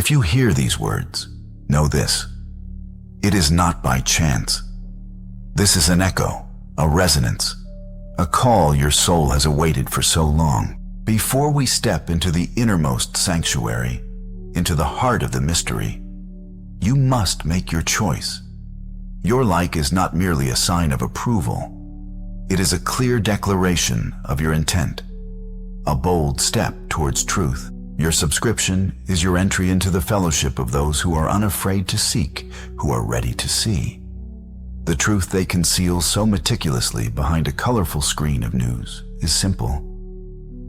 If you hear these words, know this: it is not by chance. This is an echo, a resonance, a call your soul has awaited for so long. Before we step into the innermost sanctuary, into the heart of the mystery, you must make your choice. Your like is not merely a sign of approval. It is a clear declaration of your intent, a bold step towards truth. Your subscription is your entry into the fellowship of those who are unafraid to seek, who are ready to see. The truth they conceal so meticulously behind a colorful screen of news is simple,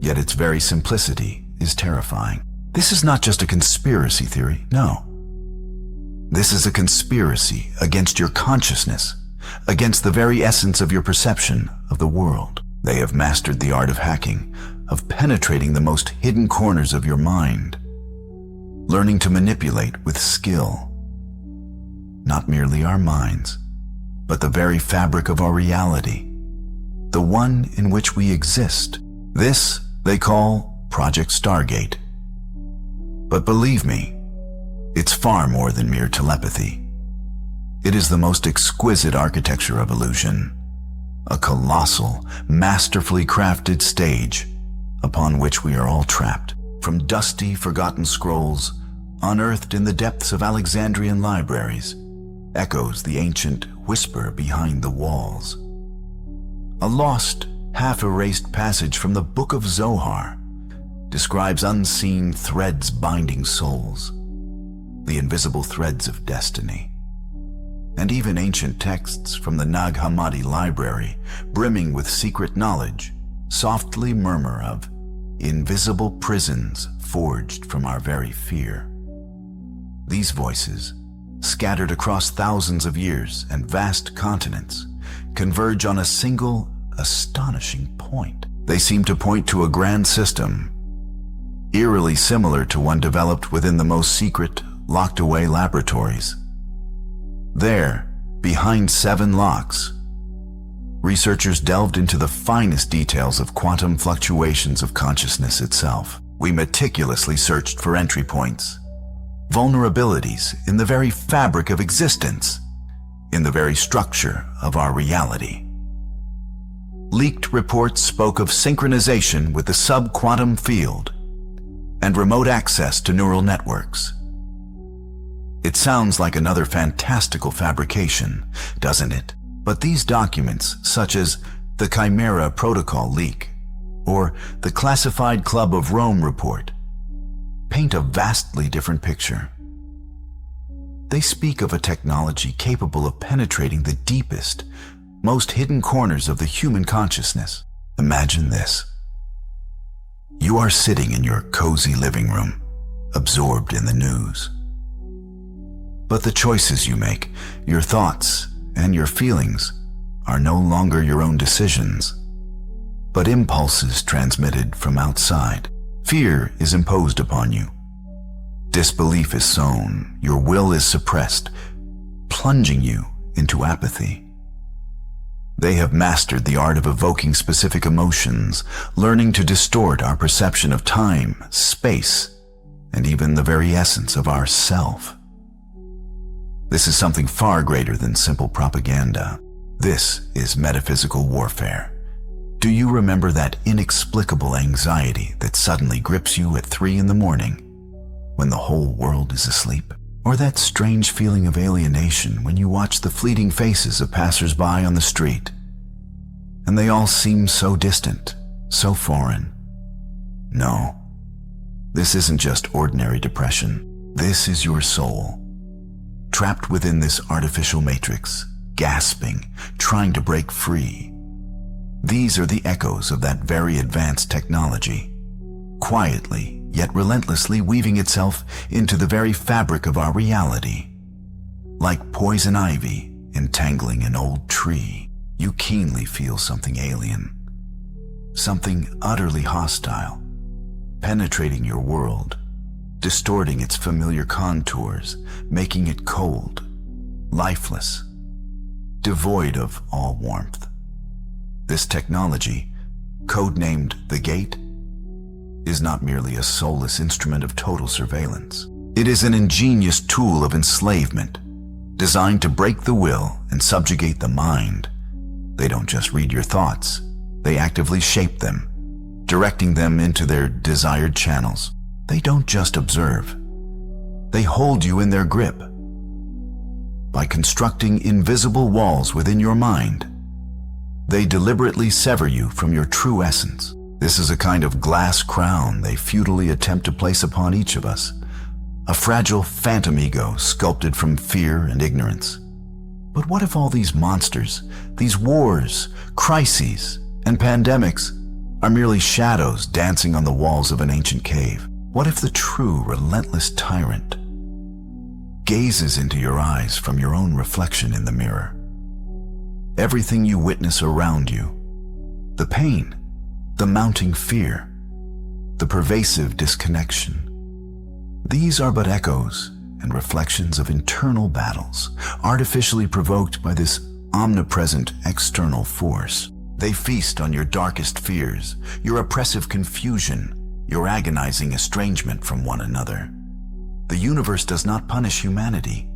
yet its very simplicity is terrifying. This is not just a conspiracy theory, no. This is a conspiracy against your consciousness, against the very essence of your perception of the world. They have mastered the art of hacking, of penetrating the most hidden corners of your mind, learning to manipulate with skill, not merely our minds, but the very fabric of our reality, the one in which we exist. This they call Project Stargate. But believe me, it's far more than mere telepathy. It is the most exquisite architecture of illusion, a colossal, masterfully crafted stage upon which we are all trapped. From dusty, forgotten scrolls, unearthed in the depths of Alexandrian libraries, echoes the ancient whisper behind the walls. A lost, half-erased passage from the Book of Zohar describes unseen threads binding souls, the invisible threads of destiny. And even ancient texts from the Nag Hammadi library, brimming with secret knowledge, softly murmur of invisible prisons forged from our very fear. These voices, scattered across thousands of years and vast continents, converge on a single, astonishing point. They seem to point to a grand system, eerily similar to one developed within the most secret, locked-away laboratories. There, behind 7 locks, researchers delved into the finest details of quantum fluctuations of consciousness itself. We meticulously searched for entry points, vulnerabilities in the very fabric of existence, in the very structure of our reality. Leaked reports spoke of synchronization with the sub-quantum field and remote access to neural networks. It sounds like another fantastical fabrication, doesn't it? But these documents, such as the Chimera Protocol leak or the Classified Club of Rome report, paint a vastly different picture. They speak of a technology capable of penetrating the deepest, most hidden corners of the human consciousness. Imagine this. You are sitting in your cozy living room, absorbed in the news. But the choices you make, your thoughts, and your feelings are no longer your own decisions, but impulses transmitted from outside. Fear is imposed upon you. Disbelief is sown, your will is suppressed, plunging you into apathy. They have mastered the art of evoking specific emotions, learning to distort our perception of time, space, and even the very essence of our self. This is something far greater than simple propaganda. This is metaphysical warfare. Do you remember that inexplicable anxiety that suddenly grips you at 3 in the morning when the whole world is asleep? Or that strange feeling of alienation when you watch the fleeting faces of passers-by on the street, and they all seem so distant, so foreign? No, this isn't just ordinary depression. This is your soul, trapped within this artificial matrix, gasping, trying to break free. These are the echoes of that very advanced technology, quietly yet relentlessly weaving itself into the very fabric of our reality. Like poison ivy entangling an old tree, you keenly feel something alien, something utterly hostile, penetrating your world, distorting its familiar contours, making it cold, lifeless, devoid of all warmth. This technology, codenamed the Gate, is not merely a soulless instrument of total surveillance. It is an ingenious tool of enslavement, designed to break the will and subjugate the mind. They don't just read your thoughts, they actively shape them, directing them into their desired channels. They don't just observe, they hold you in their grip. By constructing invisible walls within your mind, they deliberately sever you from your true essence. This is a kind of glass crown they futilely attempt to place upon each of us, a fragile phantom ego sculpted from fear and ignorance. But what if all these monsters, these wars, crises, and pandemics are merely shadows dancing on the walls of an ancient cave? What if the true, relentless tyrant gazes into your eyes from your own reflection in the mirror? Everything you witness around you, the pain, the mounting fear, the pervasive disconnection, these are but echoes and reflections of internal battles, artificially provoked by this omnipresent external force. They feast on your darkest fears, your oppressive confusion, your agonizing estrangement from one another. The universe does not punish humanity.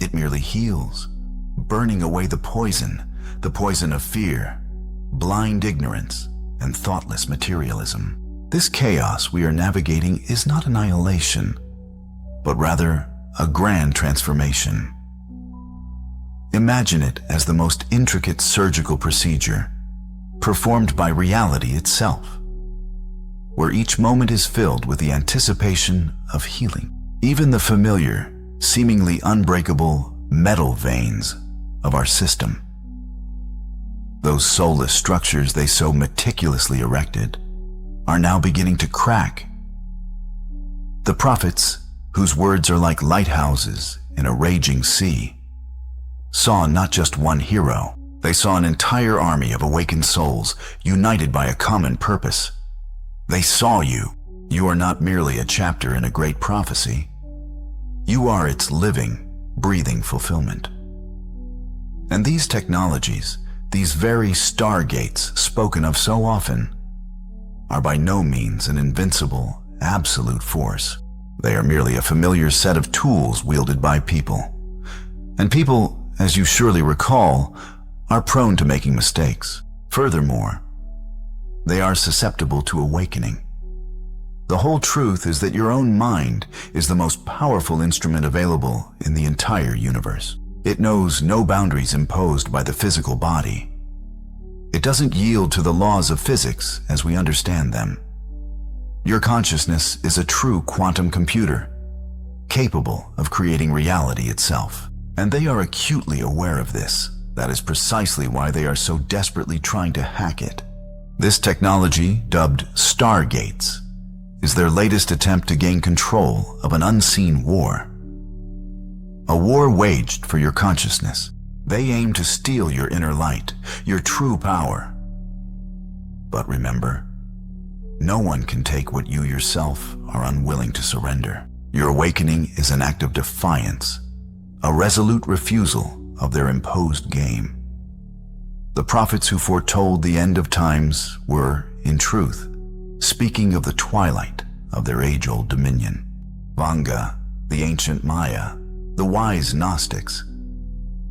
It merely heals, burning away the poison of fear, blind ignorance, and thoughtless materialism. This chaos we are navigating is not annihilation, but rather a grand transformation. Imagine it as the most intricate surgical procedure, performed by reality itself, where each moment is filled with the anticipation of healing. Even the familiar, seemingly unbreakable metal veins of our system, those soulless structures they so meticulously erected, are now beginning to crack. The prophets, whose words are like lighthouses in a raging sea, saw not just one hero, they saw an entire army of awakened souls united by a common purpose. They saw you. You are not merely a chapter in a great prophecy. You are its living, breathing fulfillment. And these technologies, these very Stargates spoken of so often, are by no means an invincible, absolute force. They are merely a familiar set of tools wielded by people. And people, as you surely recall, are prone to making mistakes. Furthermore, they are susceptible to awakening. The whole truth is that your own mind is the most powerful instrument available in the entire universe. It knows no boundaries imposed by the physical body. It doesn't yield to the laws of physics as we understand them. Your consciousness is a true quantum computer, capable of creating reality itself. And they are acutely aware of this. That is precisely why they are so desperately trying to hack it. This technology, dubbed Stargates, is their latest attempt to gain control of an unseen war. A war waged for your consciousness. They aim to steal your inner light, your true power. But remember, no one can take what you yourself are unwilling to surrender. Your awakening is an act of defiance, a resolute refusal of their imposed game. The prophets who foretold the end of times were, in truth, speaking of the twilight of their age-old dominion. Vanga, the ancient Maya, the wise Gnostics,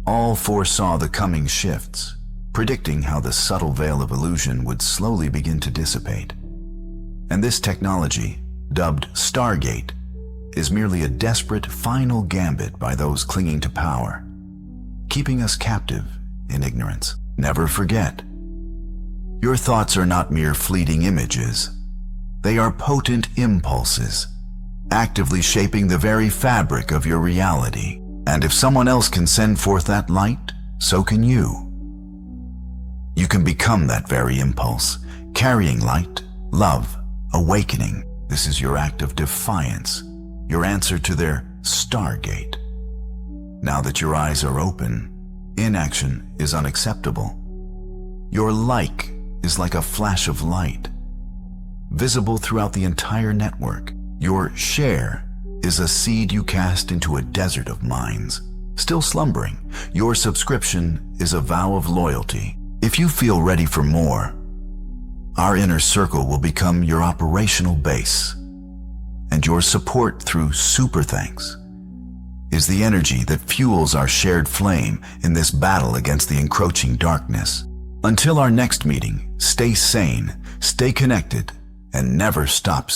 all foresaw the coming shifts, predicting how the subtle veil of illusion would slowly begin to dissipate. And this technology, dubbed Stargate, is merely a desperate final gambit by those clinging to power, keeping us captive in ignorance. Never forget, your thoughts are not mere fleeting images. They are potent impulses, actively shaping the very fabric of your reality. And if someone else can send forth that light, so can you. You can become that very impulse, carrying light, love, awakening. This is your act of defiance, your answer to their Stargate. Now that your eyes are open, inaction is unacceptable. Your like is like a flash of light, visible throughout the entire network. Your share is a seed you cast into a desert of minds. Still slumbering, your subscription is a vow of loyalty. If you feel ready for more, our inner circle will become your operational base. and your support through super thanks is the energy that fuels our shared flame in this battle against the encroaching darkness. Until our next meeting, stay sane, stay connected, and never stop